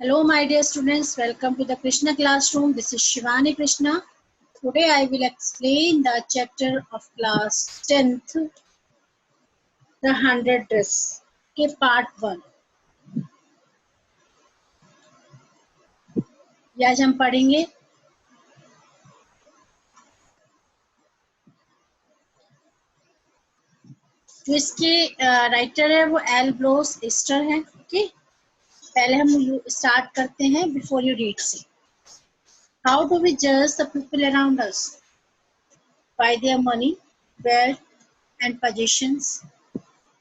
Hello, my dear students. Welcome to the Krishna classroom. This is Shivani Krishna. Today I will explain the chapter of class 10th, the 100 dress, के part 1. ये आज हम पढ़ेंगे जो इसके writer है वो एल ब्रोस ईस्टर है. ओके, पहले हम स्टार्ट करते हैं. Before you read see, how do we जज the people around us? By their money, wealth and possessions?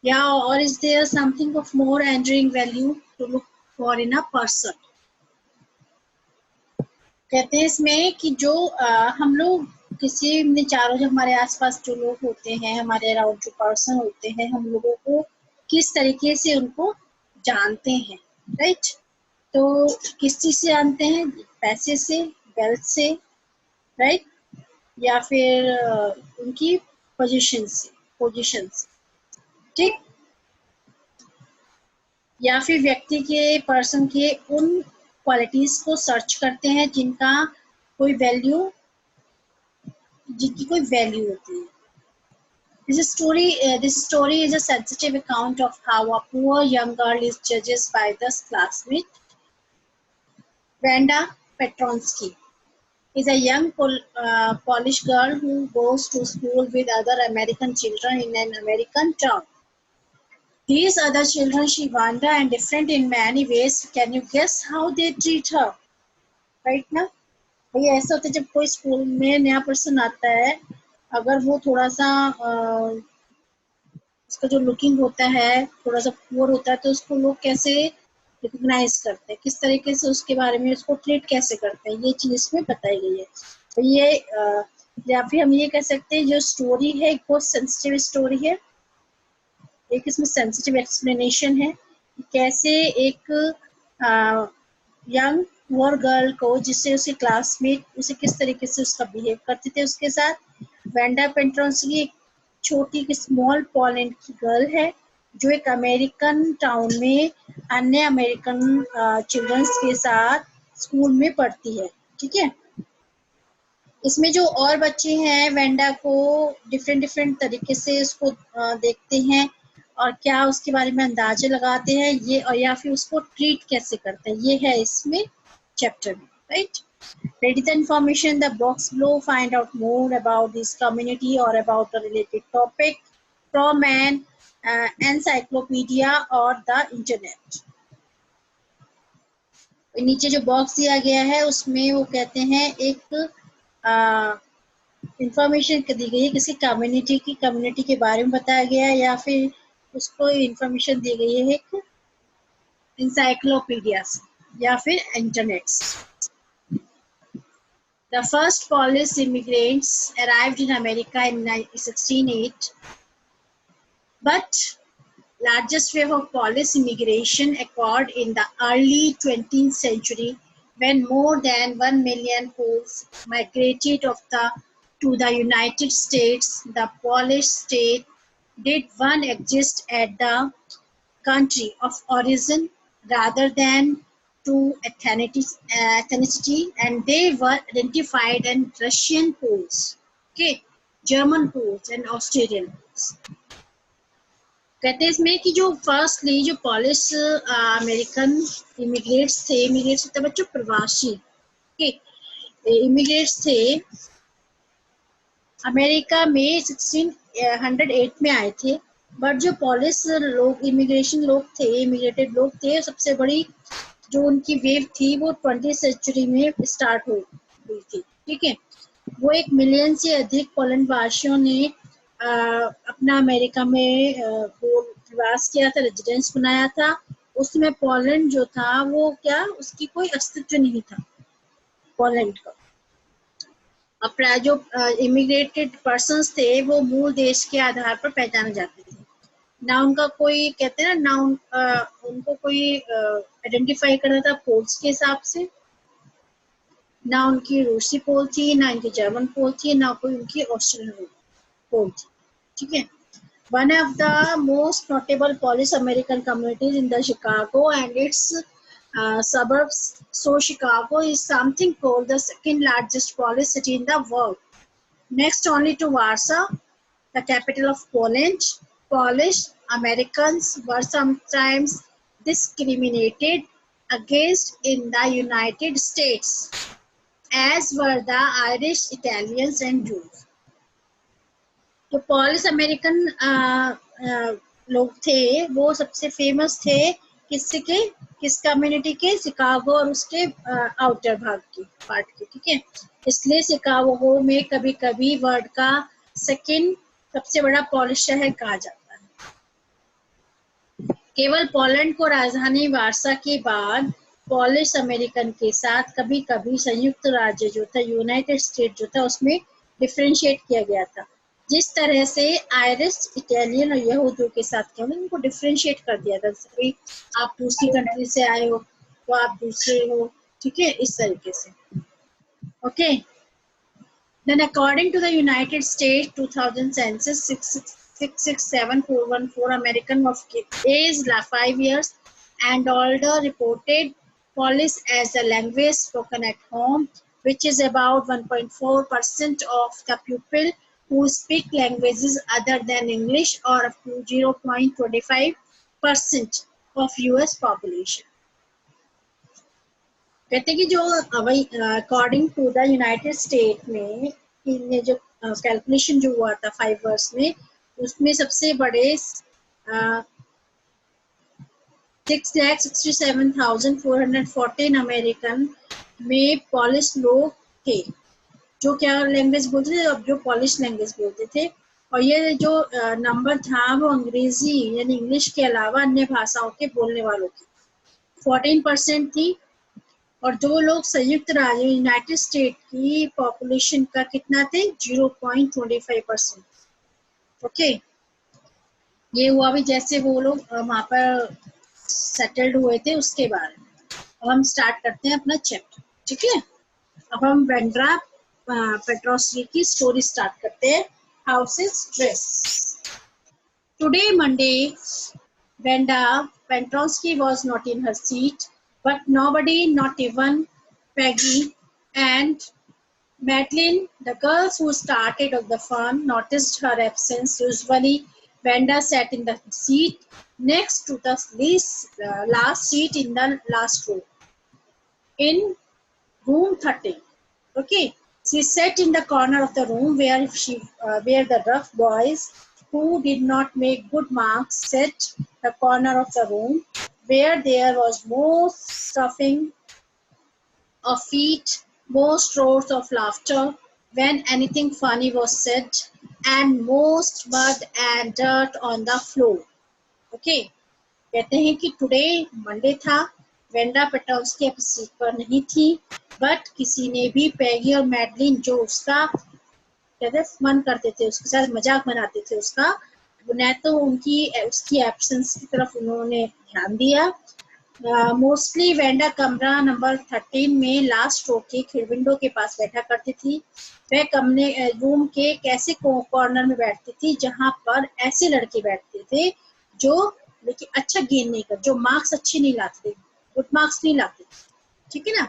Yeah, or is there something of more enduring value to look for in a person? कहते हैं इसमें कि जो हम लोग किसी ने चारों जो हमारे आसपास जो लोग होते हैं, हमारे अराउंड जो पर्सन होते हैं, हम लोगों को किस तरीके से उनको जानते हैं, राइट? तो किस चीज से जानते हैं? पैसे से, वेल्थ से, राइट? या फिर उनकी पोजीशन से, ठीक? या फिर व्यक्ति के, पर्सन के उन क्वालिटीज को सर्च करते हैं जिनकी कोई वैल्यू होती है. This story is a sensitive account of how a poor young girl is judged by the classmate. Vanda Petronsky is a young Polish girl who goes to school with other American children in an American town. These other children see Vanda and different in many ways. Can you guess how they treat her? Right ना? भाई ऐसा होता है जब कोई school में नया person आता है, अगर वो थोड़ा सा उसका जो लुकिंग होता है थोड़ा सा पुअर होता है, तो उसको लोग कैसे रिकॉग्नाइज करते हैं, किस तरीके से उसके बारे में उसको ट्रीट कैसे करते हैं, ये चीज इसमें बताई गई है. तो ये या फिर हम ये कह सकते हैं जो स्टोरी है बहुत सेंसिटिव स्टोरी है. एक इसमें सेंसिटिव एक्सप्लेनेशन है कि कैसे एक यंग पुअर गर्ल को, जिससे उसके क्लासमेट उसे किस तरीके से उसका बिहेव करते थे उसके साथ. वेंडा पेट्रोन्स्की एक छोटी स्मॉल पोलैंड की गर्ल है जो एक अमेरिकन टाउन में अन्य अमेरिकन चिल्ड्रंस के साथ स्कूल में पढ़ती है. ठीक है, इसमें जो और बच्चे हैं वेंडा को डिफरेंट तरीके से उसको देखते हैं और क्या उसके बारे में अंदाजे लगाते हैं ये, और या फिर उसको ट्रीट कैसे करते हैं, ये है इसमें चैप्टर में, right? Read the information in the box below. Find out more about this community or about a related topic from an encyclopedia or the internet. नीचे जो बॉक्स दिया गया है उसमें वो कहते हैं एक इंफॉर्मेशन दी गई है किसी कम्युनिटी के बारे में बताया गया है, या फिर उसको इंफॉर्मेशन दी गई है एक इंसाइक्लोपीडिया से या फिर इंटरनेट से. The first Polish immigrants arrived in America in 1608, but largest wave of Polish immigration occurred in the early 20th century when more than 1 million Poles migrated to the United States. The Polish state did one exist at the country of origin rather than to ethnicity, and they were identified as Russian Poles, okay, German Poles and Austrian Poles. कहते हैं इसमें कि जो firstly जो polish American immigrants थे बच्चों, प्रवासी immigrants थे अमेरिका में 1608 में आए थे. बट जो पॉलिश लोग इमिग्रेटेड लोग थे, सबसे बड़ी जो उनकी वेव थी वो 20th सेंचुरी में स्टार्ट हुई थी. ठीक है, वो 1 मिलियन से अधिक पोलैंड वासियों ने अपना अमेरिका में वो निवास किया था, रेजिडेंस बनाया था. उसमें पोलैंड जो था वो क्या, उसकी कोई अस्तित्व नहीं था पोलैंड का. अपना जो इमिग्रेटेड पर्सन्स थे वो मूल देश के आधार पर पहचाने जाते थे. ना उनका कोई कहते हैं ना उनको कोई आइडेंटिफाई करना था पोल्स के हिसाब से. ना उनकी रूसी पोल थी, ना उनकी जर्मन पोल थी, ना कोई उनकी ऑस्ट्रेलियन पोल थी. ठीक है, one of the most notable Polish American communities in the Chicago and its suburbs. So Chicago is something called the second largest Polish city in the world, next only to Warsaw, the capital of Poland. Polish Americans were sometimes discriminated against in the United States, as were the Irish, Italians, and Jews. जो polish American लोग थे वो सबसे famous थे किस community के, Chicago और उसके आउटर भाग की पार्ट के, ठीक है। इसलिए शिकागो में कभी कभी वर्ल्ड का सेकंड सबसे बड़ा पॉलिश शहर कहा जाता है। केवल पोलैंड को राजधानी वारसा के बाद पॉलिश अमेरिकन के साथ कभी कभी संयुक्त राज्य जो था, यूनाइटेड स्टेट जो था, उसमें डिफरेंशिएट किया गया था। जिस तरह से आयरिश, इटालियन और यहूदियों के साथ क्या उनको डिफरेंशिएट कर दिया था, भाई आप दूसरी कंट्री से आए हो तो आप दूसरे हो, ठीक है, इस तरीके से। Okay, then according to the United States 2000 census, 667,414 American of age 5 years and older reported Polish as a language spoken at home, which is about 1.4% of the people who speak languages other than English, or up to 0.25% of US population. कहते हैं कि जो according to the United State में इनने जो calculation जो हुआ था 5 वर्ष में, उसमें सबसे बड़े 6,67,414 अमेरिकन में पॉलिश लोग थे जो क्या लैंग्वेज बोलते थे, अब जो पॉलिश लैंग्वेज बोलते थे। और ये जो नंबर था वो अंग्रेजी यानी इंग्लिश के अलावा अन्य भाषाओं के बोलने वालों की 14% थी। और जो लोग संयुक्त राज्य यूनाइटेड स्टेट की पॉपुलेशन का कितना थे, 0.25%। ओके, ये हुआ भी जैसे वो लोग वहाँ पर सेटल्ड हुए थे उसके बारे में। अब हम स्टार्ट करते हैं अपना चैप्टर, ठीक है। अब हम वेंड्रा पेट्रोस्की की स्टोरी स्टार्ट करते हैं। Houses dress. Today Monday Vanda Petrosky was not in her seat, but nobody, not even Peggy and Madeline, the girls who started of the firm, noticed her absence. Usually, Vanda sat in the seat next to the last seat in the last row in room 30. Okay, she sat in the corner of the room where the rough boys who did not make good marks sat. The corner of the room where there was more stuffing of feet, most roars of laughter when anything funny was said, and most mud and dirt on the floor. Okay, कहते हैं कि today Monday था, Wanda Petronski अपनी seat पर नहीं थी, but किसी ने भी पैगी और मैडलिन जो उसका कहते मन करते थे, उसके साथ मजाक बनाते थे उसका, न तो उसकी एब्सेंस की तरफ उन्होंने ध्यान दिया। मोस्टली वेंडा कमरा नंबर 13 में लास्ट रो के विंडो के पास बैठा करती थी। वह कमरे रूम के एक ऐसे कॉर्नर में बैठती थी जहां पर ऐसे लड़के बैठते थे जो लेकिन अच्छा गेन नहीं कर, जो मार्क्स अच्छे नहीं लाते थे, गुड मार्क्स नहीं लाते, ठीक है ना।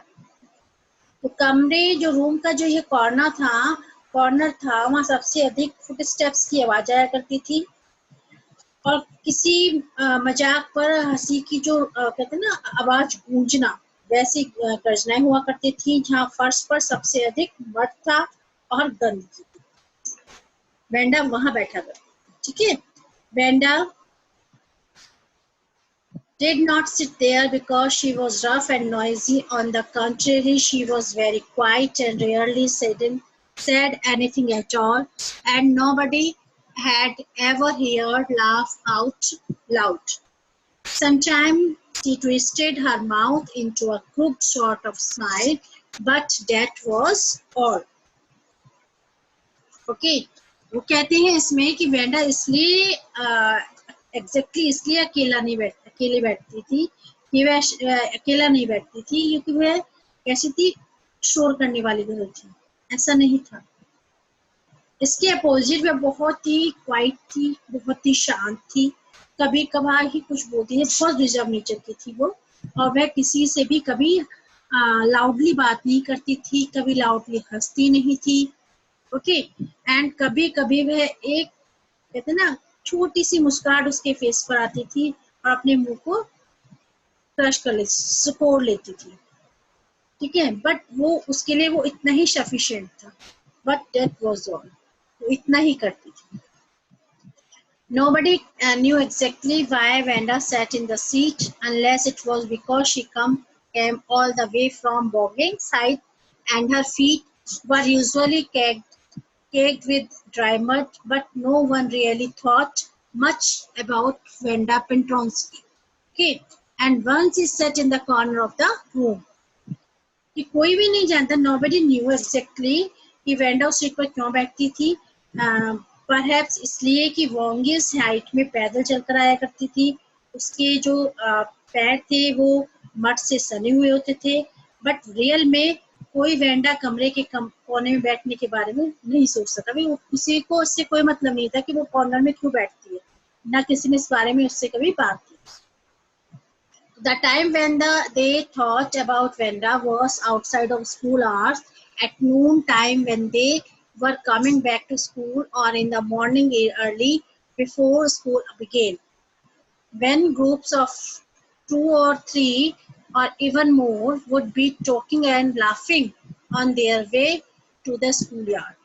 तो कमरे जो रूम का जो ये कॉर्नर था वहां सबसे अधिक फुट स्टेप्स की आवाज आया करती थी और किसी मजाक पर हंसी की जो कहते हैं ना आवाज गूंजना, वैसी गर्जनाएं हुआ करती थी जहां फर्श पर सबसे अधिक मड था और गंदगी। वेंडा वहां बैठा करती, ठीक है। Wanda did not sit there because she was rough and noisy. On the contrary, she was very quiet and rarely said anything at all, and nobody had ever heard laugh out loud. Sometimes she twisted her mouth into a crooked sort of smile, but that was all. Okay, वो कहते हैं इसमें कि Wanda इसलिए इसलिए अकेले बैठती थी कि वह अकेला नहीं बैठती थी क्योंकि वह कैसी थी, शोर करने वाली गर्ल थी, ऐसा नहीं था। इसके अपोजिट वह बहुत ही क्वाइट थी, बहुत ही शांत थी, कभी कभार ही कुछ बोलती थी, बहुत रिजर्व नेचर की थी वो। और वह किसी से भी कभी लाउडली बात नहीं करती थी, कभी लाउडली हंसती नहीं थी। ओके, एंड कभी कभी वह एक कहते ना छोटी सी मुस्कुराहट उसके फेस पर आती थी और अपने मुंह को क्रश कर लेती, सिकोड़ लेती थी, ठीक है, बट वो उसके लिए वो इतना ही सफिशिएंट था, बट दैट वाज ऑल, वो इतना ही करती थी। Nobody knew exactly why Vanda sat in the seat, unless it was because she came all the way from bogging side, and her feet were usually caked with dry mud. But no one really thought much about Vanda Petronsky. Okay, and once she sat in the corner of the room, कि कोई भी नहीं जानता, nobody knew exactly कि Wanda उस seat पर क्यों बैठती थी। परहैप्स इसलिए कि वोंगिस हाइट में पैदल चलकर आया करती थी, उसके जो पैर थे वो मड से सने हुए होते थे, बट रियल में कोई वेंडा कमरे के कोने में बैठने के बारे में नहीं सोच सकता। भाई किसी को उससे कोई मतलब नहीं था कि वो कॉर्नर में क्यों बैठती है, ना किसी ने इस बारे में उससे कभी बात की। The time when they thought about Venda was outside of school hours, at noon time when they were coming back to school, or in the morning early before school began, when groups of 2 or 3 or even more would be talking and laughing on their way to the schoolyard.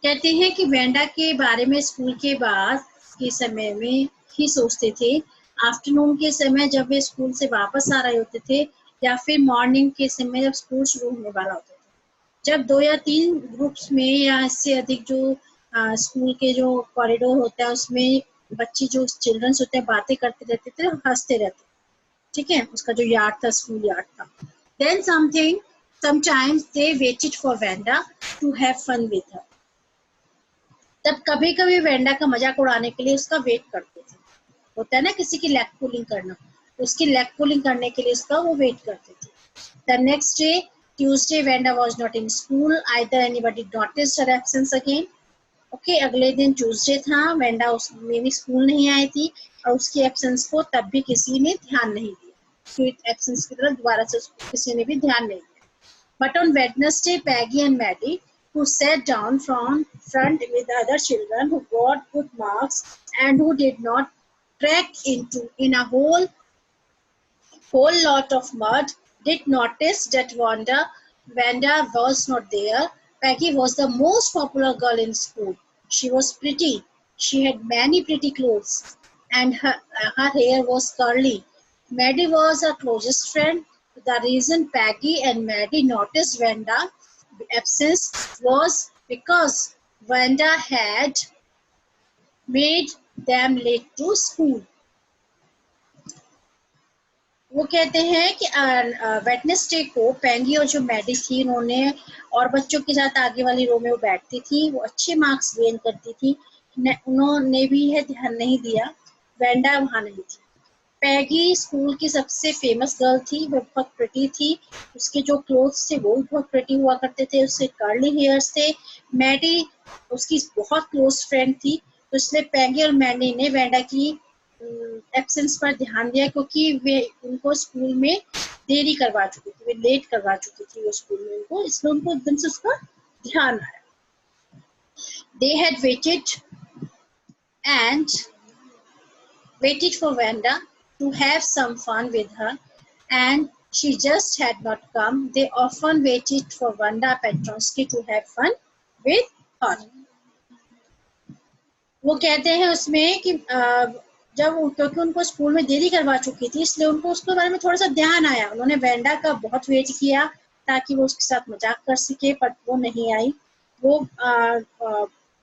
कहते हैं कि Wanda के बारे में school के बाद के समय में ही सोचते थे, आफ्टरनून के समय जब वे स्कूल से वापस आ रहे होते थे, या फिर मॉर्निंग के समय जब स्कूल शुरू होने वाला होता था, जब 2 या 3 ग्रुप्स में या इससे अधिक जो स्कूल के जो कॉरिडोर होता है उसमें बच्चे जो चिल्ड्रंस होते हैं बातें करते रहते थे, हंसते रहते, ठीक है, उसका जो यार्ड था, स्कूल यार्ड था। Then sometimes they waited for Vanda to have fun with her. तब कभी कभी वेंडा का मजाक उड़ाने के लिए उसका वेट करते थे। होता है ना किसी की लेग पुलिंग करना, तो उसकी लेग पुलिंग करने के लिए उसका वो वेट करते थे। The next day Tuesday Wanda was not in school either, anybody noticed her absence again. Okay, अगले दिन ट्यूसडे था, वेंडा उसमें भी स्कूल नहीं आई थी और उसकी एब्सेंस को तब भी किसी ने ध्यान नहीं दिया, उसकी एब्सेंस की तरफ दोबारा से किसी ने भी ध्यान नहीं दिया। But on Wednesday Peggy and Maddy, who sat down front with other children who got good marks and who did not trek in a whole lot of mud, did notice that Vanda was not there. Peggy was the most popular girl in school. She was pretty. She had many pretty clothes, and her hair was curly. Maddie was her closest friend. The reason Peggy and Maddie noticed Vanda's absence was because Vanda had made them late to school. वो कहते हैं कि Wednesday को पैंगी और जो Maddie थी उन्होंने और बच्चों के साथ आगे वाली रो में वो बैठती थी, वो अच्छे मार्क्स गेन करती थी, उन्होंने भी है ध्यान नहीं दिया, वेंडा वहां नहीं थी। पैगी स्कूल की सबसे फेमस गर्ल थी, वो बहुत प्रिटी थी, उसके जो क्लोथ्स थे वो भी बहुत प्रिटी हुआ करते थे, उसके कर्ली हेयर्स थे। मैडी उसकी बहुत क्लोज फ्रेंड थी, तो इसलिए पैगी और मैडी ने वेंडा की एब्सेंस पर ध्यान दिया, क्योंकि वे उनको स्कूल में देरी करवा चुकी थी, वे लेट करवा चुकी थी वो स्कूल में उनको, इसलिए उनको एकदम से उसका ध्यान आया। They had waited for Vanda to have some fun with her, and she just had not come. They often waited for Vanda Petronsky to have fun with her. वो कहते हैं उसमें कि जब क्योंकि उनको स्कूल में देरी करवा चुकी थी, इसलिए उनको उसके बारे में थोड़ा सा ध्यान आया, उन्होंने वेंडा का बहुत वेट किया ताकि वो उसके साथ मजाक कर सके, बट वो नहीं आई। वो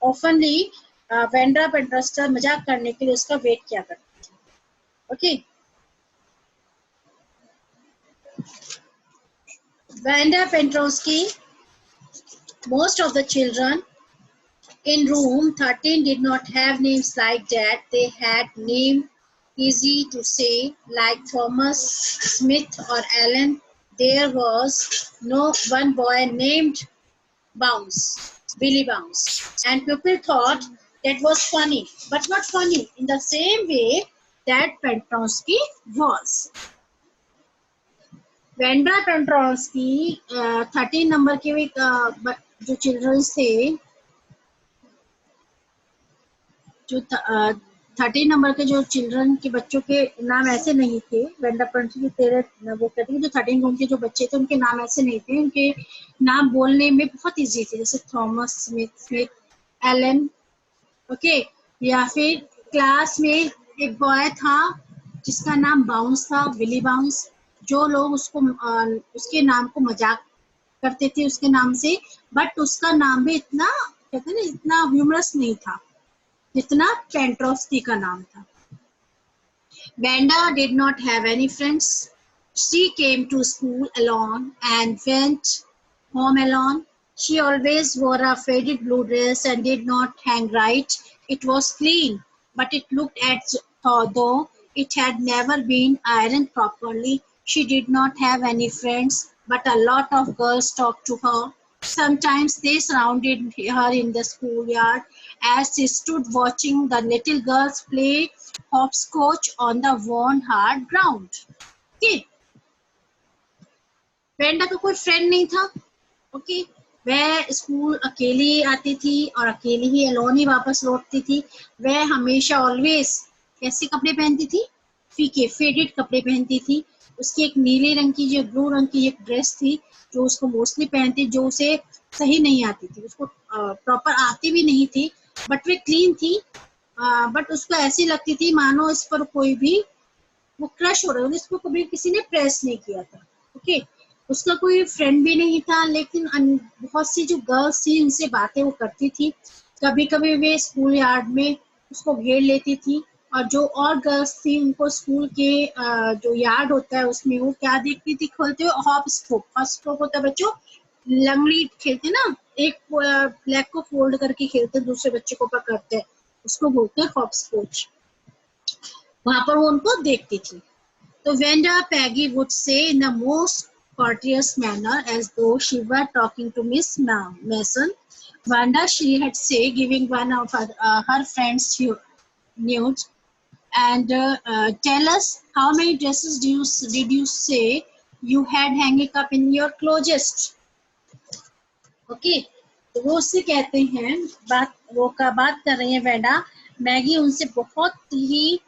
ऑफनली वेंडा पेट्रोस्की मजाक करने के लिए उसका वेट किया करती थी। Okay, Vanda Petronsky, most of the children in room 13 did not have names like that. They had names easy to say, like Thomas, Smith, or Alan. There was no one boy named Billy Bounce. And people thought that was funny, but not funny. In the same way, that Pentronsky was. वेंड्रा पेंट्रोस्की 13 number के भी जो children's थे, जो 13 number के जो children के बच्चों के नाम ऐसे नहीं थे। वेंड्रा पेंट्रोस्की 13 वो कहते हैं जो 13 उनके जो बच्चे थे उनके नाम ऐसे नहीं थे, उनके नाम बोलने में बहुत इजी थे, जैसे थॉमस स्मिथ, एलन, ओके। या फिर क्लास में एक बॉय था जिसका नाम बाउंस था, विली बाउंस। जो लोग उसको उसके नाम को मजाक करते थे उसके नाम से, बट उसका नाम भी इतना कहते हैं ना इतना ह्यूमरस नहीं था जितना पेंट्रोस्की का नाम था। Vanda did not have any friends. She came to school alone and went home alone. She always wore a faded blue dress and did not hang right. It was clean, but it looked at though it had never been ironed properly. She did not have any friends, but a lot of girls talked to her. Sometimes they surrounded her in the schoolyard as she stood watching the little girls play hopscotch on the worn hard ground. Okay. Wanda का कोई friend नहीं था, okay. वह school अकेली आती थी और अकेली ही अलोन ही वापस लौटती थी। वह हमेशा ऑलवेज कैसे कपड़े पहनती थी, फीके फेडेड कपड़े पहनती थी। उसकी एक नीले रंग की जो ब्लू रंग की एक ड्रेस थी जो उसको मोस्टली पहनती, जो उसे सही नहीं आती थी, उसको प्रॉपर आती भी नहीं थी, बट वे क्लीन थी। बट उसको ऐसी लगती थी मानो इस पर कोई भी वो क्रश हो रहा है, इसको कभी किसी ने प्रेस नहीं किया था, ओके। उसका कोई फ्रेंड भी नहीं था, लेकिन बहुत सी जो गर्ल्स थी उनसे बातें वो करती थी। कभी कभी वे स्कूल यार्ड में उसको घेर लेती थी, और जो और गर्ल्स थी उनको स्कूल के जो यार्ड होता है उसमें वो क्या देखती थी, खोलते हुए हॉप स्कोप। हॉप स्कोप होता है बच्चों, लंगड़ी खेलते ना, एक फ्लैग को फोल्ड करके खेलते, दूसरे बच्चे को पकड़ते हैं, उसको बोलते हैं हॉप स्कोच। वहां पर वो उनको देखती थी। तो Vanda Peggy would say in the most courteous manner, as though she were talking to Miss Mason. Vanda, she had say, giving one of her friends news, and tell us how many dresses did you say you had hanging up in your closet? Okay, तो वो उससे कहते हैं बात कर रही है Wanda. Maggi उनसे बहुत ही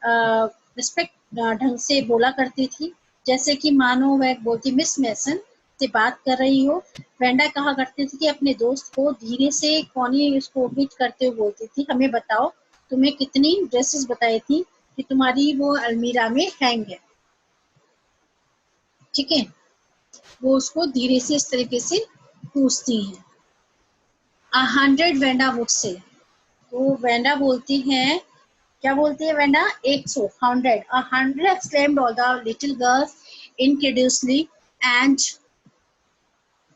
रिस्पेक्ट ढंग से बोला करती थी, जैसे कि मानो वह बोलती मिस मेसन से बात कर रही हो। वेंडा कहा करती थी कि अपने दोस्त को धीरे से कोनी उसको हिट करते हुए बोलती थी, हमें बताओ तुम्हें कितनी ड्रेसेस बताई थी कि तुम्हारी वो अलमीरा में हैंग है, ठीक है। वो उसको धीरे से इस तरीके से पूछती हैं। 100 वेंडा वुड से, तो वेंडा बोलती है, क्या बोलती है Wanda, 100, 100 exclaimed all the little girls incredulously, and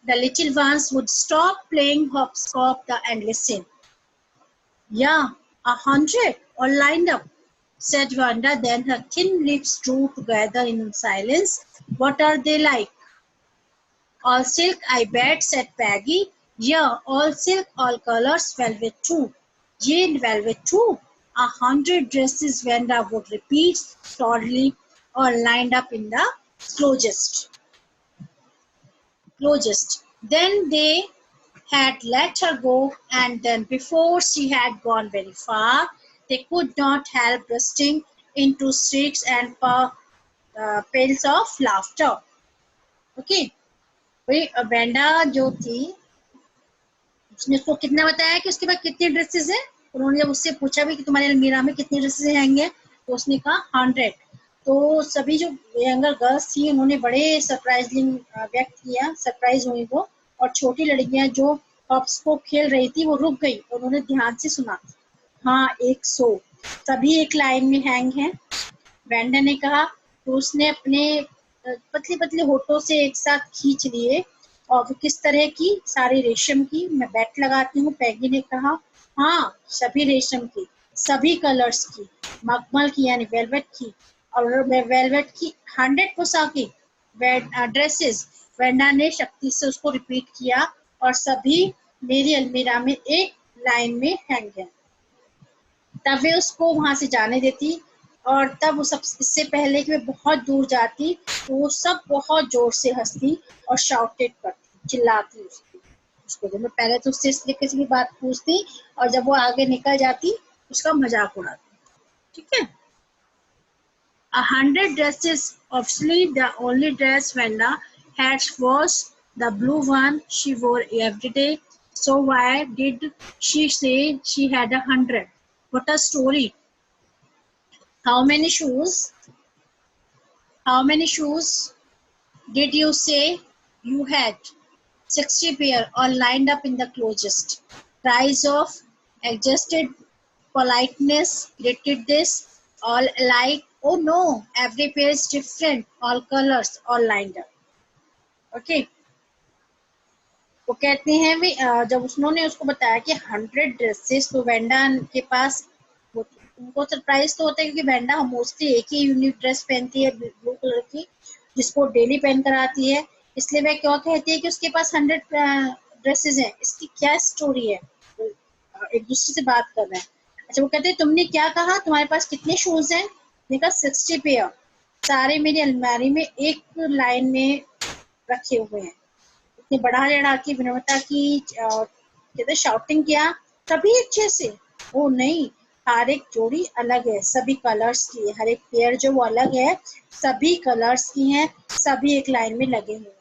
the little ones would stop playing hopscotch and listen. Yeah, 100 all lined up, said Wanda. Then her thin lips drew together in silence. What are they like? All silk, I bet, said Peggy. Yeah, all silk, all colors, velvet too. Jane velvet too. 100 dresses, Wanda would repeat proudly, all lined up in the closest. Then they had let her go, and then before she had gone very far, they could not help bursting into shrieks and peals of laughter. Okay, वही Wanda जो थी उसने उसको कितना बताया कि उसके पास कितनी ड्रेसेस है। उन्होंने जब उससे पूछा भी कि तुम्हारे अलमीरा में कितनी ड्रेसेस हैंगे, तो उसने कहा 100। तो सभी जो यंगर गर्ल्स थी उन्होंने बड़े सरप्राइजिंग व्यक्त किया, सरप्राइज हुई वो, और छोटी लड़कियां जो हॉप्स को खेल रही थी वो रुक गई और उन्होंने ध्यान से सुना। हाँ, 100 सभी एक लाइन में हैंग हैं, वेंडा ने कहा। तो उसने अपने पतले पतले होठों से एक साथ खींच लिए, और वो किस तरह की, सारी रेशम की, मैं बेट लगाती हूँ, पैगी ने कहा। हाँ, सभी रेशम की, सभी कलर्स की, मखमल की यानी वेलवेट की, और वेलवेट की 100 पोशाकी ड्रेसेस। वेंडा ने शक्ति से उसको रिपीट किया, और सभी मेरी अलमीरा में एक लाइन में हैंग है। तब वे उसको वहां से जाने देती और तब वो सब, इससे पहले कि मैं बहुत दूर जाती तो वो सब बहुत जोर से हंसती और शाउटेड करती, चिल्लाती उसको। तो मैं पहले तो उससे इस तरीके से की बात पूछती और जब वो आगे निकल जाती उसका मजाक उड़ाती। ठीक है। 100 dresses. Obviously, the only dress Vanda had was the blue one she wore every day. So why did she say she had 100? What a story! How many shoes? How many shoes did you say you had? 60 pair, all lined up in the closest. Cries of adjusted politeness greeted this, all alike. Oh no, every pair is different, all colors, all lined up. Okay. वो कहते हैं भी जब उन्होंने उसको बताया कि 100 dresses, तो वेंडा के पास उनको सरप्राइज तो होता है क्योंकि वेंडा मोस्टली एक ही यूनिक ड्रेस पहनती है ब्लू कलर की, जिसको डेली पहन कर आती है। इसलिए वह क्यों कहती है कि उसके पास 100 ड्रेसेस हैं, इसकी क्या स्टोरी है? एक दूसरे से बात कर रहे हैं। अच्छा, वो कहते हैं तुमने क्या कहा, तुम्हारे पास कितने शूज हैं? मैंने कहा 60 पेयर, सारे मेरी अलमारी में एक लाइन में रखे हुए हैं। इतनी बढ़ा चढ़ा की विनम्रता की कहते शाउटिंग किया तभी अच्छे से। ओ नहीं, हर एक जोड़ी अलग है, सभी कलर्स की है, हर एक पेयर जो वो अलग है, सभी कलर्स की हैं, सभी एक लाइन में लगे हुए हैं।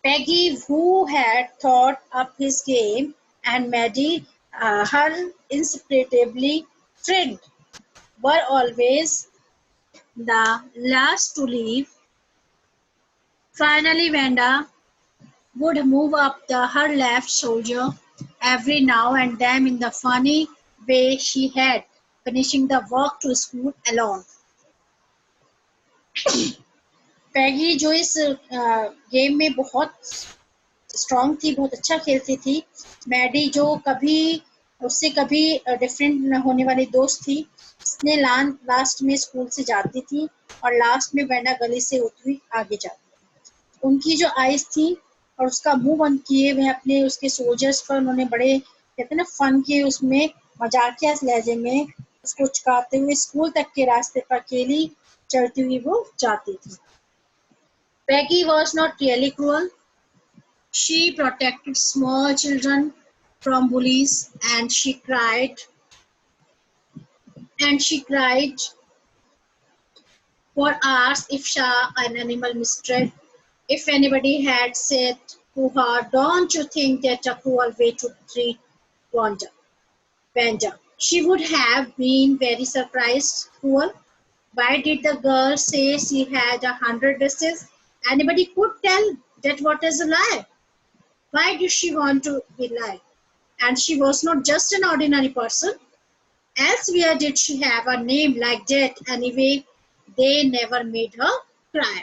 Peggy, who had thought up his game, and Maddie, her inseparably friend, were always the last to leave. Finally, Vanda would move up her left shoulder every now and then in the funny way she had, finishing the walk to school alone. पैगी जो इस game में बहुत strong थी, बहुत अच्छा खेलती थी। Maddie जो कभी उससे कभी डिफरेंट होने वाली दोस्त थी, इसने लास्ट में स्कूल से जाती थी और लास्ट में वेंडा गली से होती हुई आगे जाती थी। उनकी जो आइज थी और उसका मुंह बंद किए वह अपने उसके सोल्जर्स पर उन्होंने बड़े कहते ना फन किए, उसमें मजाकिया लहजे में उसको चुकाते हुए स्कूल तक के रास्ते पर अकेली चलती हुई वो जाती थी। Peggy was not really cruel. She protected small children from bullies, and she cried for hours if an animal mistreated. If anybody had said to her, "Don't you think that a cruel way to treat Vanja?" She would have been very surprised. Cruel? Why did the girl say she had 100 dresses? Anybody could tell that what is a lie. Why did she want to be like? And she was not just an ordinary person. Elsewhere did she have a name like that? Anyway, they never made her cry.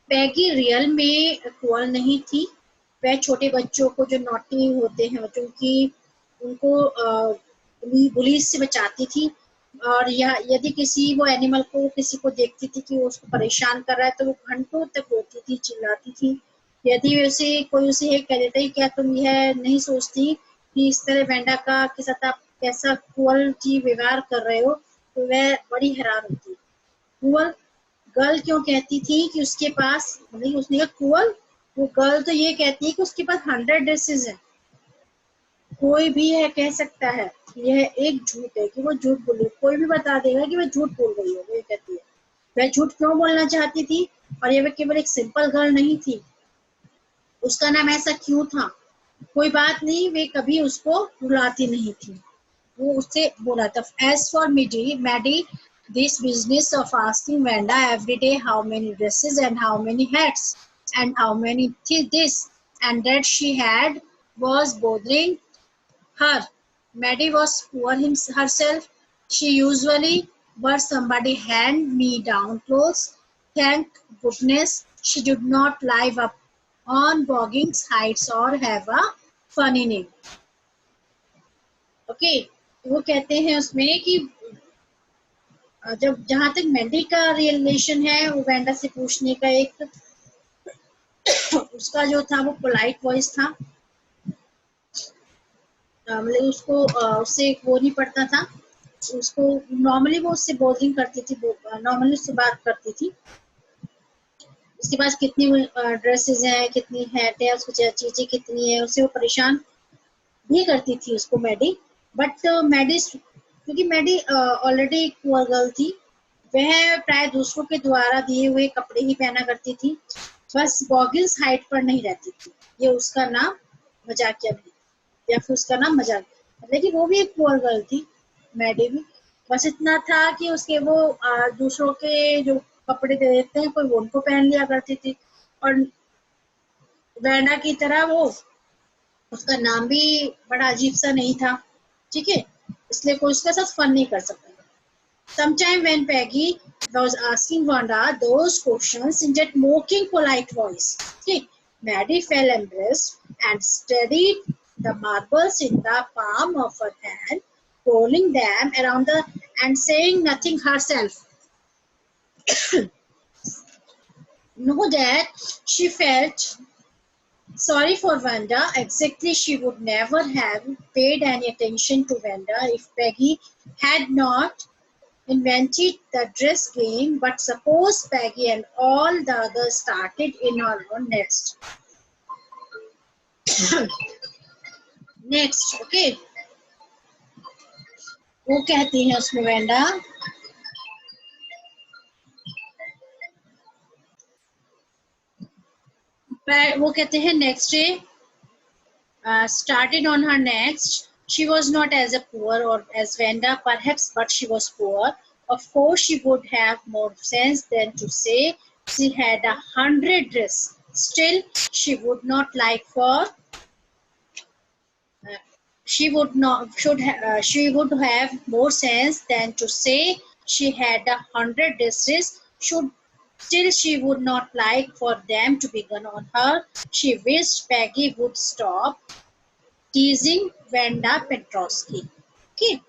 Peggy real में cruel नहीं थी। वह छोटे बच्चों को जो naughty होते हैं बच्चों की उनको बुली से बचाती थी। और यदि किसी वो एनिमल को किसी को देखती थी कि वो उसको परेशान कर रहा है तो वो घंटों तक रोती थी, चिल्लाती थी। यदि कोई उसे कह देता है क्या तुम यह नहीं सोचती कि इस तरह वेंडा का के साथ आप कैसा क्रूअल व्यवहार कर रहे हो, तो वह बड़ी हैरान होती। क्रूअल गर्ल क्यों कहती थी कि उसके पास, मतलब उसने कहा क्रूअल, वो गर्ल तो ये कहती है कि उसके पास 100 ड्रेसेस हैं। कोई भी यह कह सकता है, यह एक झूठ है कि वो झूठ बोल रही, कोई भी बता देगा कि वह झूठ बोल रही है। वो कहती है वह झूठ क्यों बोलना चाहती थी, और यह केवल एक सिंपल गर्ल नहीं थी, उसका नाम ऐसा क्यों था? कोई बात नहीं, वे कभी उसको रुलाती नहीं थी, वो उससे बोला था। As for Maddie, this business of asking Vanda every day how many dresses and how many hats and how many this and that she had was bothering her. Maddie was poor herself. She usually wore somebody hand-me-down clothes. Thank goodness she did not live up on Boggins Heights or have a funny name. Okay, वो कहते हैं उसमें कि जब जहां तक मैंडी का relation है, वो वेंडा से पूछने का एक उसका जो था वो पोलाइट वॉइस था, मतलब उसको उससे वो नहीं पड़ता था उसको नॉर्मली वो उससे बोरिंग करती थी, नॉर्मली उससे बात करती थी, उसके पास कितनी ड्रेसेस हैं, कितनी हैट है, उसको चीजें कितनी है, उससे वो परेशान भी करती थी उसको मैडी। बट मैडी, क्योंकि मैडी ऑलरेडी एक पुअर गर्ल थी, वह प्राय दूसरों के द्वारा दिए हुए कपड़े ही पहना करती थी, बस गॉगल्स हाइट पर नहीं रहती थी। ये उसका नाम मजाकिया भी, या फिर उसका नाम मजाक, लेकिन वो भी एक पुअर गर्ल थी मैडी भी। बस इतना था कि उसके वो दूसरों के जो कपड़े दे देते हैं कोई, वो उनको पहन लिया करती थी। और वैंडा की तरह वो, उसका नाम भी बड़ा अजीब सा नहीं था, ठीक है, इसलिए कोई उसके साथ फन नहीं कर सकता। Sometime when Peggy was asking Wanda those questions in that mocking, polite voice, okay, Maddie felt embarrassed and studied the marbles in the palm of her hand, rolling them around and saying nothing herself. Know that she felt sorry for Wanda. Exactly, she would never have paid any attention to Wanda if Peggy had not invented the dress game. But suppose Peggy and all the others started in our own nest. Next, okay. वो कहती है उसमें Wanda, वो कहते हैं next day started on her next. She was not as a poor or as Vanda perhaps, but she was poor. Of course, she would have more sense than to say she had 100 dress. Still, she would not like for. She would not she would have more sense than to say she had 100 dresses. Still, she would not like for them to begin on her. She wished Peggy would stop teasing Vanda Petrovsky. Okay.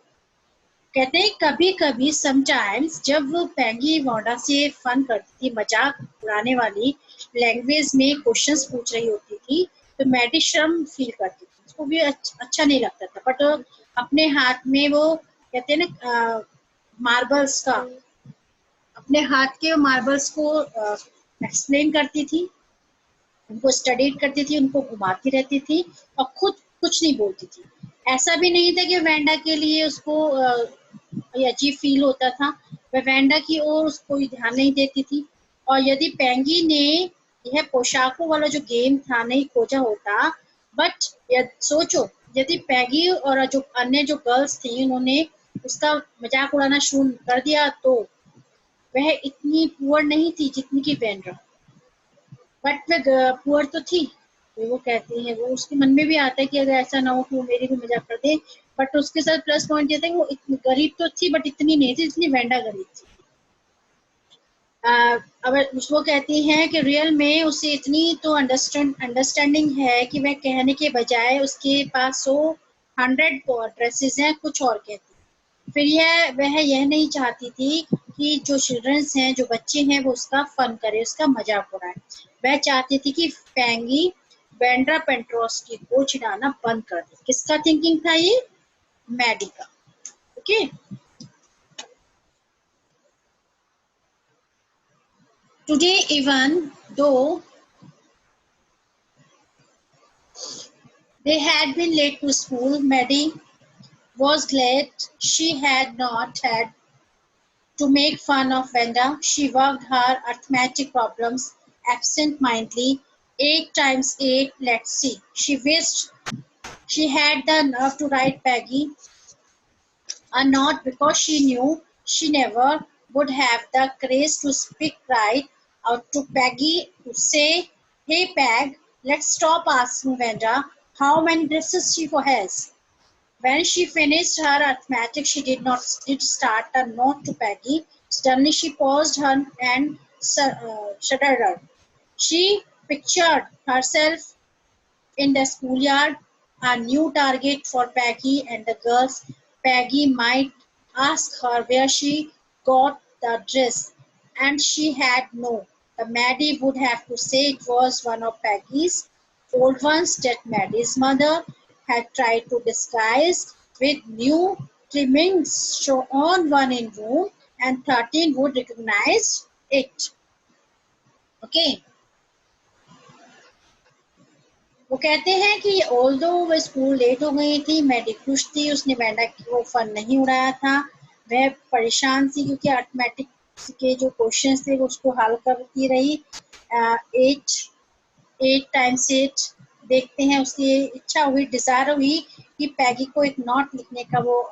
कहते हैं कभी कभी sometimes जब वो पैगी Wanda से fun करती थी, मजाक उड़ाने वाली लैंग्वेज में क्वेश्चंस पूछ रही होती थी, तो मैडी शर्म फील करती थी, उसको भी अच्छा नहीं लगता था। बट अपने हाथ में वो कहते हैं ना मार्बल्स का, अपने हाथ के मार्बल्स को एक्सप्लेन करती थी, उनको स्टडी करती थी, उनको घुमाती रहती थी और खुद कुछ नहीं बोलती थी। ऐसा भी नहीं था कि वेंडा के लिए उसको अजीब फील होता था, वह वेंडा की ओर कोई ध्यान नहीं देती थी। और यदि पैंगी ने यह पोशाकों वाला जो गेम था नहीं खोजा होता, बट सोचो यदि पैगी और जो अन्य जो गर्ल्स थी उन्होंने उसका मजाक उड़ाना शुरू कर दिया, तो वह इतनी पुअर नहीं थी जितनी की वेंडा, बट वह पुअर तो थी। वो कहती है, वो उसके मन में भी आता है कि अगर ऐसा ना हो कि वो मेरी भी मजाक कर दे, बट उसके साथ प्लस पॉइंट ये था कि वो इतनी गरीब तो थी बट इतनी नहीं थी जितनी वेंडा गरीब थी। अब वो कहती है कि रियल में उसे इतनी तो अंडरस्टैंडिंग है कि वह कहने के बजाय उसके पास 100 ड्रेसेस हैं, कुछ और कहती। फिर वह यह नहीं चाहती थी कि जो चिल्ड्रंस हैं, जो बच्चे हैं, वो उसका फन करे, उसका मजाक उड़ाए। वह चाहती थी कि पैंगी वेंडा पेट्रोस्की को चिढ़ाना बंद कर दे। किसका थिंकिंग था ये? मैडी का। Okay, today even though they had been late to school, Maddie was glad she had not had to make fun of Vanda. She worked her arithmetic problems absent-mindedly. 8 times 8, let's see. She wished she had the nerve to write Peggy a note because she knew she never would have the courage to speak right out to Peggy to say, "Hey Peg, let's stop asking Vanda how many dresses she has." When she finished her arithmetic, she did start a note to Peggy. Suddenly she paused her and shuddered. She pictured herself in the schoolyard, a new target for Peggy and the girls. Peggy might ask her where she got the dress, and she had no. The Maddie would have to say it was one of Peggy's old ones that Maddie's mother had tried to disguise with new trimmings show on one in room and 13 would recognize it. Okay. वो कहते हैं कि although वह school late हो गई थी, Maddie खुश थी, उसने वेंडा को फन नहीं उड़ाया था, वह परेशान थी क्योंकि अर्थमेटिक्स के जो क्वेश्चंस थे वो उसको हल करती रही। 8 टाइम्स 8 देखते हैं, उसकी इच्छा हुई, डिजायर हुई कि पैगी को एक नोट लिखने का वो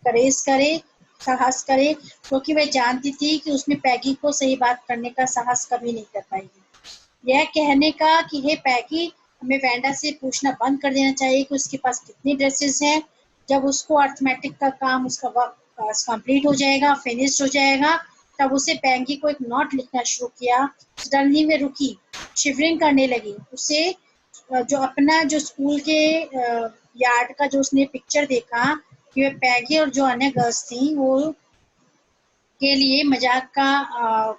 करेज करे, साहस करे, क्योंकि वह जानती थी कि उसमें पैगी को सही बात करने का साहस कभी नहीं कर पाएगी। यह कहने का कि हे पैगी, हमें वेंडा से पूछना बंद कर देना चाहिए कि उसके पास कितनी ड्रेसेस हैं। जब उसको अर्थमेटिक का काम उसका वर्क कंप्लीट हो जाएगा, फिनिश हो जाएगा, तब उसे पैगी को एक नोट लिखना शुरू किया। सडनली में रुकी, शिवरिंग करने लगी। उसे जो अपना जो स्कूल के यार्ड का जो उसने पिक्चर देखा कि वह पैगी और जो अन्य गर्ल्स थी वो के लिए मजाक का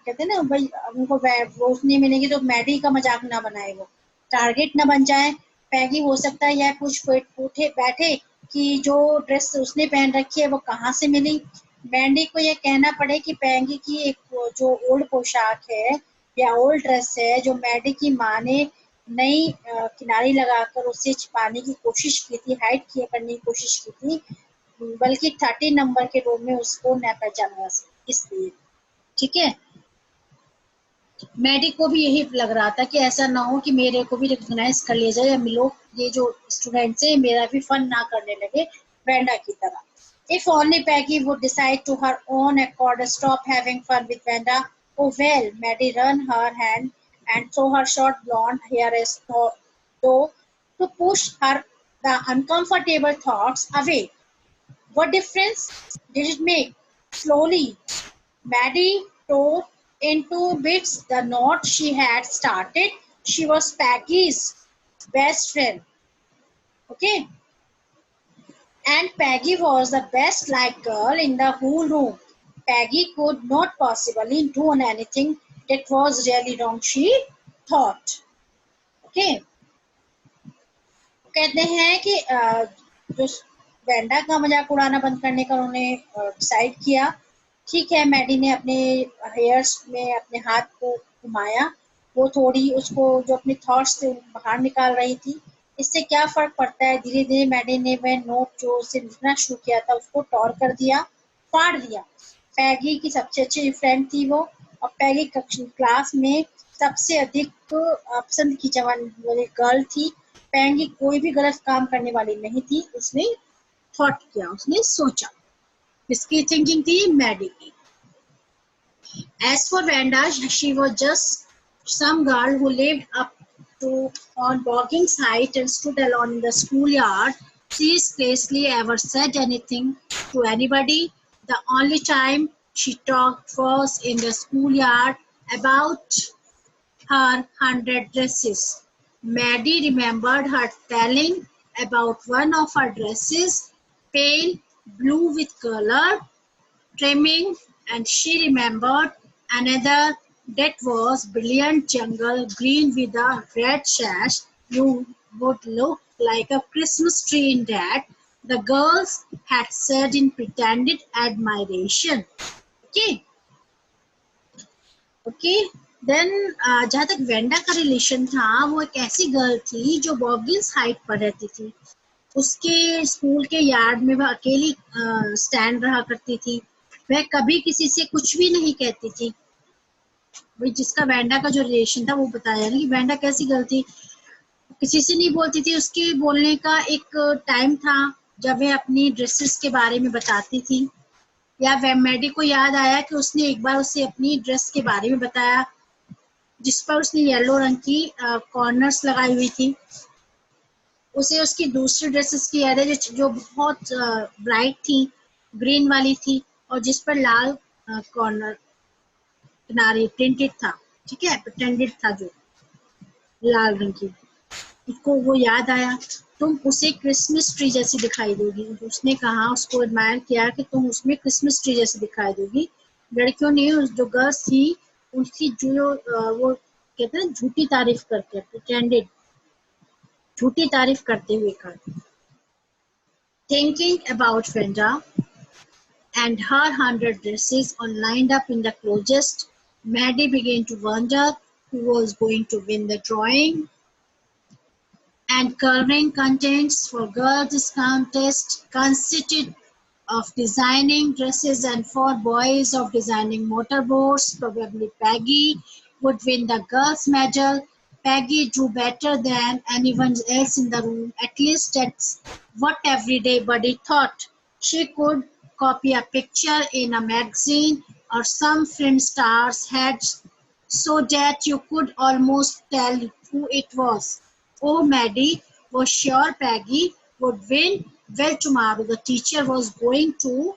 कहते हैं ना भाई, उनको रोज नहीं मिलेंगे तो मैडी का मजाक ना बनाए, वो टारगेट ना बन जाए। पैगी हो सकता है यह कुछ पूछे बैठे कि जो ड्रेस उसने पहन रखी है वो कहाँ से मिली। मैडी को यह कहना पड़े कि पैगी की एक जो ओल्ड पोशाक है या ओल्ड ड्रेस है जो मैडी की माँ ने नई किनारी लगाकर उसे छिपाने की कोशिश की थी, हाइड करने की कोशिश की थी, बल्कि 30 नंबर के रूम में उसको न पहचाना जा सके, इसलिए। ठीक है, मैडी को भी यही लग रहा था कि ऐसा ना हो कि मेरे को भी रिकॉग्नाइज कर लिया जाए या मिलो, ये जो स्टूडेंट्स है मेरा भी फन ना करने लगे वेंडा की तरह। If only Peggy would decide to her own accord to stop having fun with Vanda. Oh well, Maddie ran her hand and threw her short blonde hair as though to push her the uncomfortable thoughts away. What difference did it make? Slowly, Maddie tore into bits the knot she had started. She was Peggy's best friend. Okay? And Peggy was the best liked girl in the whole room. Peggy could not possibly do anything that was really wrong, she thought. Okay? कहते हैं कि जो Wanda का मजाक उड़ाना बंद करने का उन्होंने डिसाइड किया। ठीक है, मैडी ने अपने हेयर्स में अपने हाथ को घुमाया, वो थोड़ी उसको जो अपने थॉट्स थे बाहर निकाल रही थी। इससे क्या फर्क पड़ता है, धीरे धीरे मैडी ने वह नोट जो उसे लिखना शुरू किया था उसको टॉर कर दिया, फाड़ दिया। पैगी की सबसे अच्छी फ्रेंड थी वो, और पैगी क्लास में सबसे अधिक पसंद की जवान गर्ल थी। पैगी कोई भी गलत काम करने वाली नहीं थी, उसने थॉट किया, उसने सोचा। इसकी थिंकिंग थी मैडी की। As for Vanda, she was just some girl who lived up to on Boggins height and stood alone in the schoolyard. She scarcely ever said anything to anybody. The only time she talked was in the schoolyard about her 100 dresses. Maddie remembered her telling about one of her dresses, pale blue with colored trimming, and she remembered another that was brilliant jungle green with a red sash. You would look like a Christmas tree in that, the girls had said in pretended admiration. Okay. Okay. Then जहाँ तक Wanda का relation था, वो एक ऐसी girl थी जो बॉगिंस height पर रहती थी। उसके स्कूल के यार्ड में वह अकेली स्टैंड रहा करती थी। वह कभी किसी से कुछ भी नहीं कहती थी। भाई जिसका वेंडा का जो रिलेशन था वो बताया ना कि वेंडा कैसी गर्ल थी, किसी से नहीं बोलती थी। उसके बोलने का एक टाइम था जब वह अपनी ड्रेसेस के बारे में बताती थी, या वह मैडी को याद आया कि उसने एक बार उसे अपनी ड्रेस के बारे में बताया जिस पर उसने येलो रंग की कॉर्नर्स लगाई हुई थी। उसे उसकी दूसरी ड्रेसेस की याद है जो बहुत ब्राइट थी, ग्रीन वाली थी और जिस पर लाल कॉर्नर किनारे प्रिंटेड था। ठीक है, प्रिटेंडेड था जो लाल रंग की, उसको वो याद आया। तुम उसे क्रिसमस ट्री जैसी दिखाई दोगी, उसने कहा, उसको एडमायर किया कि तुम उसमें क्रिसमस ट्री जैसी दिखाई दोगी। लड़कियों ने जो गर्ल्स थी उसकी जो वो कहते हैं झूठी तारीफ करके, प्रिटेंडेड झूठी तारीफ करते हुए कहा। Thinking about Brenda and her 100 dresses all lined up in the closest, Maddie began to wonder who was going to win the drawing and coloring contests for girls' contest consisted of designing dresses and for boys of designing motorboats. Probably Peggy would win the girls' medal. Peggy drew better than anyone else in the room. At least that's what everybody thought. She could copy a picture in a magazine or some film star's head so that you could almost tell who it was. Oh, Maddie was sure Peggy would win. Well, tomorrow the teacher was going to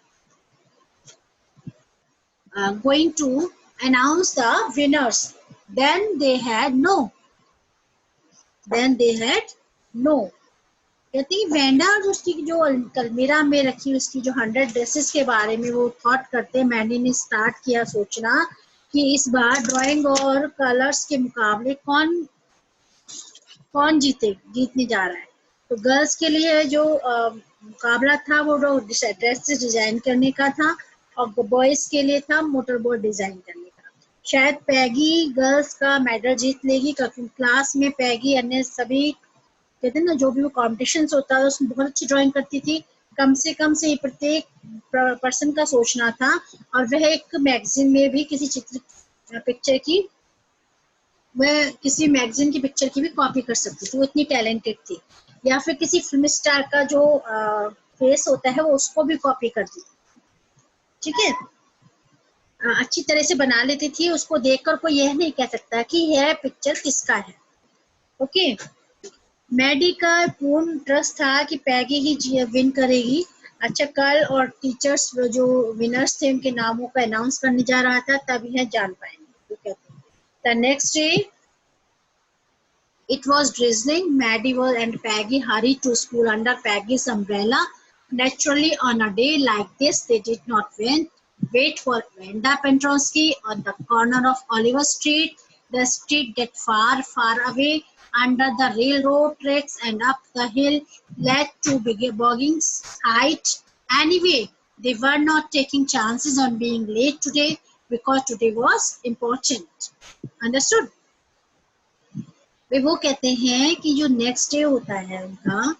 announce the winners. Then they had no. Then they had no. कहती है Wanda और उसकी जो कलमीरा में रखी उसकी जो 100 dresses के बारे में वो थॉट करते, मैंने ने स्टार्ट किया सोचना कि इस बार ड्राइंग और कलर्स के मुकाबले कौन जीतने जा रहा है। तो गर्ल्स के लिए जो मुकाबला था वो ड्रेस डिजाइन करने का था और बॉयज के लिए था मोटर बोट डिजाइन करने का। शायद पैगी गर्ल्स का मेडल जीत लेगी क्योंकि क्लास में पैगी अन्य सभी कहते हैं ना जो भी वो कॉम्पिटिशन्स होता है उसमें बहुत अच्छी ड्राइंग करती थी। कम से प्रत्येक पर्सन का सोचना था और वह एक मैगजीन में भी किसी पिक्चर की वह किसी मैगजीन की पिक्चर की भी कॉपी कर सकती थी, वो इतनी टैलेंटेड थी। या फिर किसी फिल्म स्टार का जो फेस होता है वो उसको भी कॉपी करती थी, ठीक है, अच्छी तरह से बना लेती थी। उसको देखकर कोई यह नहीं कह सकता कि यह पिक्चर किसका है। ओके, मैडी का पूर्ण ट्रस्ट था कि पैगी ही विन करेगी। अच्छा, कल और टीचर्स जो विनर्स थे उनके नामों का अनाउंस करने जा रहा था, तब यह जान पाएंगे। The next day, it was drizzling. Maddie and Peggy hurried to school under Peggy's umbrella. Naturally, on a day like this, they did not wait for Wanda Petronsky on the corner of Oliver Street. The street get far, far away under the railroad tracks and up the hill led to Boggins Height. Anyway, they were not taking chances on being late today because today was important. Understood. वे वो कहते हैं कि जो next day होता है उनका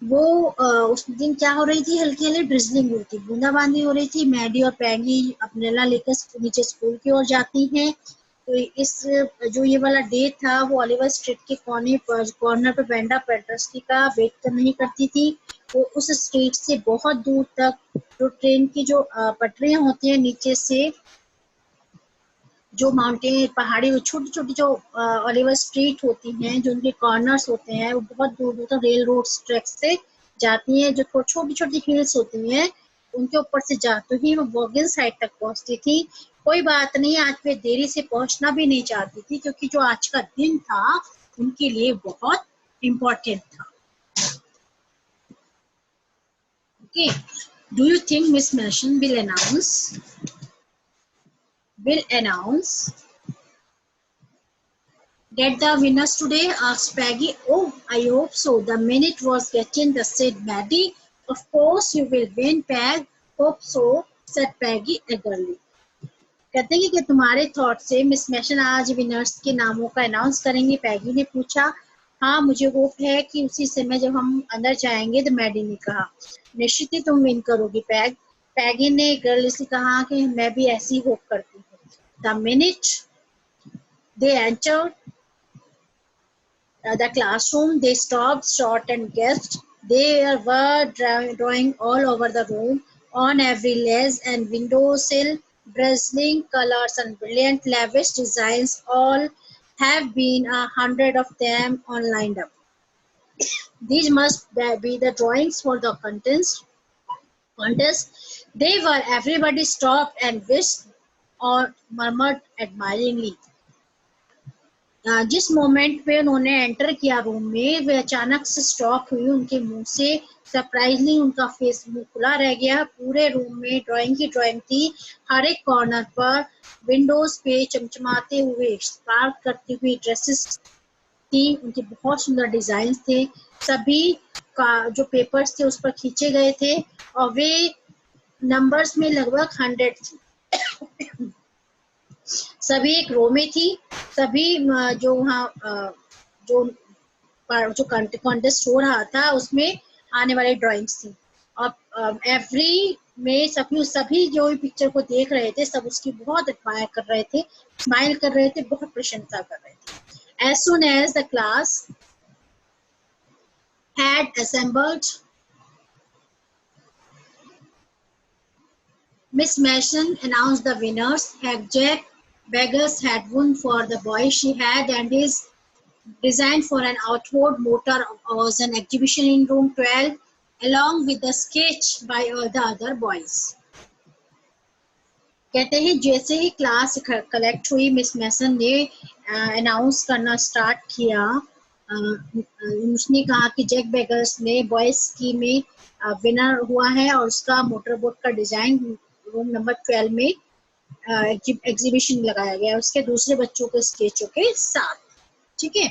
वो उस दिन क्या हो रही थी, हल्की हल्की ड्रिजलिंग हो रही थी, बूंदाबांदी हो रही थी। मैडी और पैगी अम्ब्रेला लेकर नीचे स्कूल की ओर जाती हैं। तो इस जो ये वाला डे था वो ओलिवर स्ट्रीट के कॉर्नर पर वेंडा पेट्रस्की का वेट तो नहीं करती थी। वो उस स्ट्रीट से बहुत दूर तक जो ट्रेन की जो पटरियां होती हैं नीचे से जो माउंटेन पहाड़ी छोटी छोटी जो ओलिवर स्ट्रीट होती हैं, जो उनके कॉर्नर्स होते हैं, वो बहुत दूर दूर तक रेल रोड ट्रैक से जाती हैं। जो छोटी छोटी हिल्स होती हैं उनके ऊपर से जाते ही वो बॉगिंस साइड तक पहुंचती थी। कोई बात नहीं, आज वे देरी से पहुंचना भी नहीं चाहती थी क्योंकि जो आज का दिन था उनके लिए बहुत इम्पोर्टेंट था। Okay, do you think miss मेल्शन will announce get the winners today? Asked Peggy. Oh, I hope so. The minute was getting the said Maddie. Of course you will win, Peg. Hope so, said Peggy eagerly. कहते हैं कि तुम्हारे thought से miss mason आज winners के नामों का announce करेंगी। पैगी ने पूछा। हाँ, मुझे होप है कि उसी समय जब हम अंदर जाएंगे। तो मैडी ने कहा। निश्चित ही तुम विन करोगी पैग। पैगी ने गर्ल से कहा कि मैं भी ऐसी होप करती हूँ। The minute they entered the classroom, they stopped short and gasped. They were drawing all over the room, on every ledge and windowsill, dazzling colors and brilliant lavish designs. All have been 100 of them on lined up. These must be the drawings for the contest. They were. Everybody stopped and wished और murmured admiringly. जिस moment पे उन्होंने enter किया room में, वे अचानक से stop हुई। उनके मुंह से सरप्राइजली उनका फेस मुंह खुला रह गया। पूरे रूम में ड्राइंग की ड्राइंग थी। हर एक कॉर्नर पर विंडोज पे चमचमाते हुए स्पार्क करती हुई ड्रेसेस थी, उनके बहुत सुंदर डिजाइन थे, सभी का जो पेपर्स थे उस पर खींचे गए थे और वे नंबर्स में लगभग 100 थी। सभी एक रो में थी, सभी जो वहाँ जो कॉन्टेस्ट हो रहा था उसमें आने वाले ड्राइंग्स थी और एवरी में सभी जो पिक्चर को देख रहे थे सब उसकी बहुत एडमायर कर रहे थे, स्माइल कर रहे थे, बहुत प्रशंसा कर रहे थे। As soon as the class had assembled, Miss Mason announced the winners. Jack Beggars had won for the boy she had, and his design for an outboard motor was an exhibition in room 12, along with the sketch by all the other boys. कहते हैं जैसे ही class collect हुई, miss मैसन ने announce करना start किया। उसने कहा कि जैक बेगर्स ने बॉयज की में विनर हुआ है और उसका मोटरबोट का डिजाइन रूम नंबर 12 में एग्जीबिशन लगाया गया उसके दूसरे बच्चों के स्केचों के साथ। ठीक है।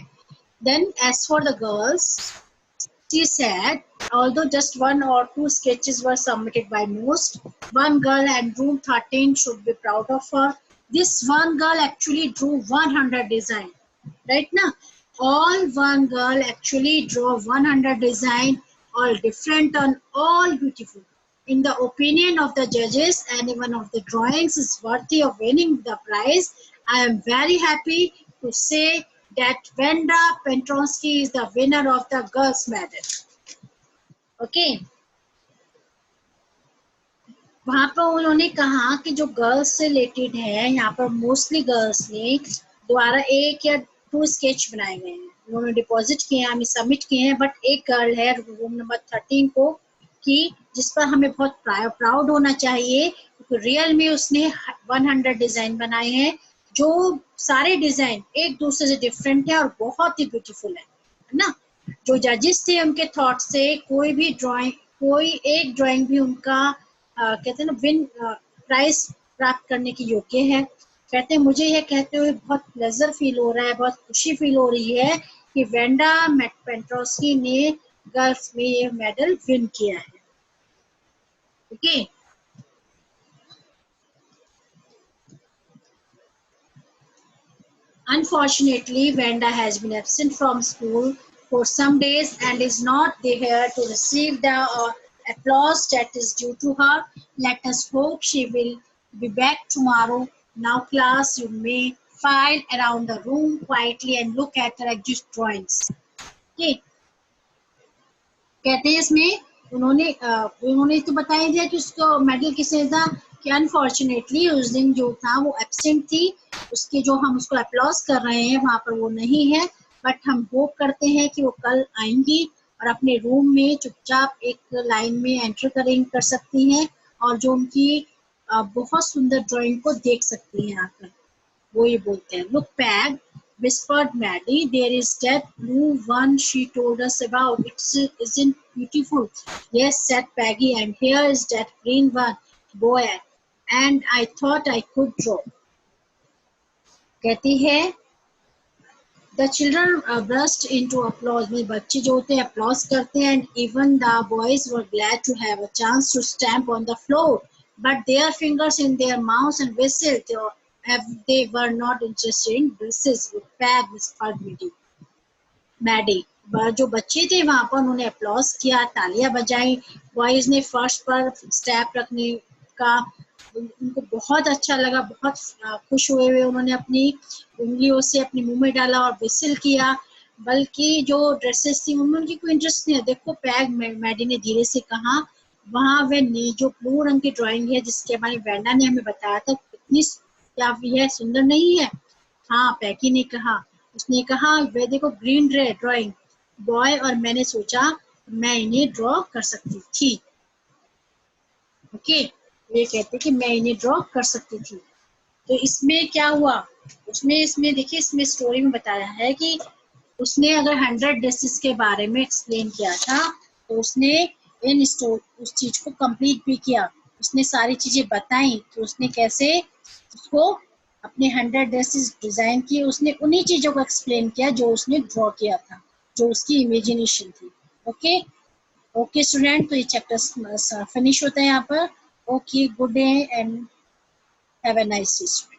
Then as for the girls, she said, although just 1 or 2 sketches were submitted by most, one girl in room 13 should be proud of her. This one girl actually drew 100 design, right now? All one girl actually drew 100 design, all different and all beautiful. In the opinion of the judges, any one of the drawings is worthy of winning the prize. I am very happy to say that Wanda Petronsky is the winner of the girls medal. Okay. वहाँ पर उन्होंने कहा कि जो girls से related है, यहाँ पर मोस्टली गर्ल्स ने द्वारा 1 या 2 स्केच बनाए गए हैं, उन्होंने डिपॉजिट किए हैं, हमें सबमिट किए हैं, बट एक गर्ल है रूम नंबर 13 को कि जिस पर हमें बहुत प्राउड होना चाहिए क्योंकि रियल में उसने 100 डिजाइन बनाए हैं, जो सारे डिजाइन एक दूसरे से डिफरेंट है और बहुत ही ब्यूटीफुल है ना। जो जजेस थे उनके थॉट से कोई एक ड्राइंग भी उनका कहते हैं ना विन प्राइज प्राप्त करने की योग्य है। कहते हैं मुझे यह कहते हुए बहुत प्लेजर फील हो रहा है, बहुत खुशी फील हो रही है कि वेंडा पेट्रोस्की ने गर्ल्स में ये मेडल विन किया है। Okay. Unfortunately, Vanda has been absent from school for some days and is not here to receive the applause that is due to her. Let us hope she will be back tomorrow. Now, class, you may file around the room quietly and look at her exist drawings. Okay. कहते हैं इसमें उन्होंने तो बताया दिया कि उसको medal किसने था कि अनफॉर्चुनेटली उस दिन जो था वो एब्सेंट थी, उसके जो हम उसको अप्लॉज कर रहे हैं वहाँ पर वो नहीं है, बट हम होप करते हैं कि वो कल आएंगी और अपने रूम में चुपचाप एक लाइन में एंटर कर सकती हैं और जो उनकी बहुत सुंदर ड्राइंग को देख सकती हैं आकर। वो ये बोलते हैं, look Peg, whispered Maddie, there is that blue one she told us about. Isn't beautiful? Yes, said Peggy, and here is that green one, boy, and I thought I could draw. कहती है The children burst into applause. में बच्चे जो होते हैं applause करते हैं, and even the boys were glad to have a chance to stamp on the floor, but their fingers in their mouths and whistled. They were not interested in dresses with Peg whispered Maddie. जो बच्चे थे वहाँ पर उन्होंने applause किया, तालियां बजाई, boys ने फर्स्ट पर स्टैप रखने का उनको बहुत अच्छा लगा, बहुत खुश हुए उन्होंने अपनी उंगलियों से अपने मुंह में डाला और विसल किया, बल्कि जो ड्रेसेस थी उनमें उनकी कोई इंटरेस्ट नहीं है। देखो पैग मैडी ने धीरे से कहा, वहाँ वे जो ब्लू रंग की ड्राइंग है जिसके हमारी वेंडा ने हमें बताया था, कितनी क्या यह सुंदर नहीं है? हाँ, पैकी ने कहा। उसने कहा वे देखो ग्रीन ड्राइंग बॉय, और मैंने सोचा मैं इन्हें ड्रॉ कर सकती थी। ओके, ये कहते कि मैं इन्हें ड्रॉ कर सकती थी। तो इसमें क्या हुआ, इसमें देखिए, इसमें स्टोरी में बताया है कि उसने अगर 100 ड्रेसेस के बारे में एक्सप्लेन किया था तो उसने उस चीज को कंप्लीट भी किया, उसने सारी चीजें बताई कि उसने कैसे उसको अपने 100 ड्रेसेस डिजाइन किए, उसने उन्हीं चीजों को एक्सप्लेन किया जो उसने ड्रॉ किया था, जो उसकी इमेजिनेशन थी। ओके ओके स्टूडेंट, तो ये चैप्टर फिनिश होता है यहाँ पर। Okay, good day and have a nice day.